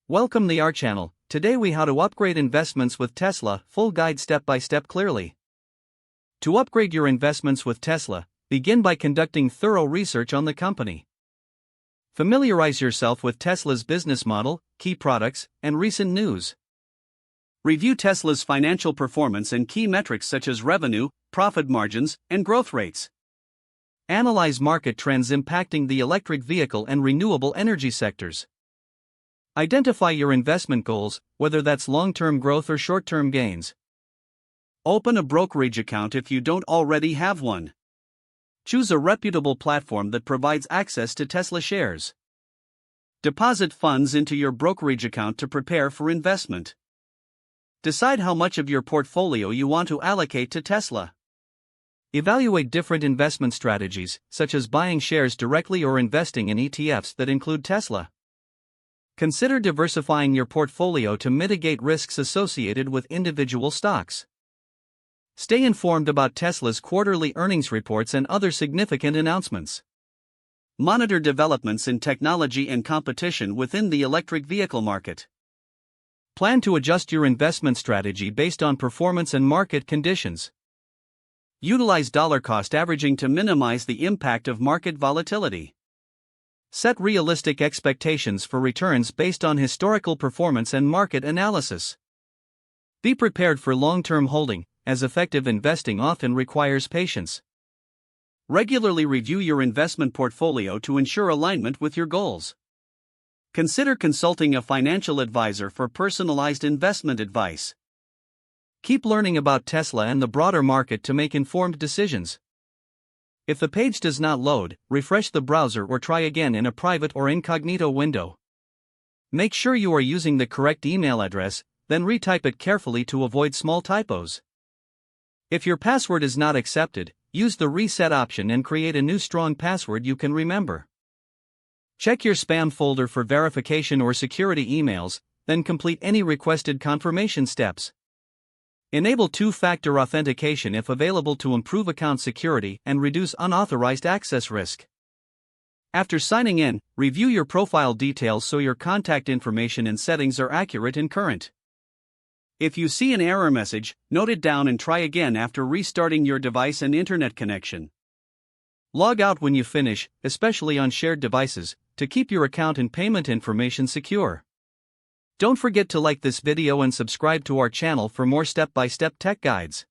Welcome the our channel. Today we how to upgrade investments with Tesla, full guide step by step clearly. To upgrade your investments with Tesla, begin by conducting thorough research on the company. Familiarize yourself with Tesla's business model, key products, and recent news. Review Tesla's financial performance and key metrics such as revenue, profit margins, and growth rates. Analyze market trends impacting the electric vehicle and renewable energy sectors. Identify your investment goals, whether that's long-term growth or short-term gains. Open a brokerage account if you don't already have one. Choose a reputable platform that provides access to Tesla shares. Deposit funds into your brokerage account to prepare for investment. Decide how much of your portfolio you want to allocate to Tesla. Evaluate different investment strategies, such as buying shares directly or investing in ETFs that include Tesla. Consider diversifying your portfolio to mitigate risks associated with individual stocks. Stay informed about Tesla's quarterly earnings reports and other significant announcements. Monitor developments in technology and competition within the electric vehicle market. Plan to adjust your investment strategy based on performance and market conditions. Utilize dollar cost averaging to minimize the impact of market volatility. Set realistic expectations for returns based on historical performance and market analysis. Be prepared for long-term holding, as effective investing often requires patience. Regularly review your investment portfolio to ensure alignment with your goals. Consider consulting a financial advisor for personalized investment advice. Keep learning about Tesla and the broader market to make informed decisions. If the page does not load, refresh the browser or try again in a private or incognito window. Make sure you are using the correct email address, then retype it carefully to avoid small typos. If your password is not accepted, use the reset option and create a new strong password you can remember. Check your spam folder for verification or security emails, then complete any requested confirmation steps. Enable two-factor authentication if available to improve account security and reduce unauthorized access risk. After signing in, review your profile details so your contact information and settings are accurate and current. If you see an error message, note it down and try again after restarting your device and internet connection. Log out when you finish, especially on shared devices, to keep your account and payment information secure. Don't forget to like this video and subscribe to our channel for more step-by-step tech guides.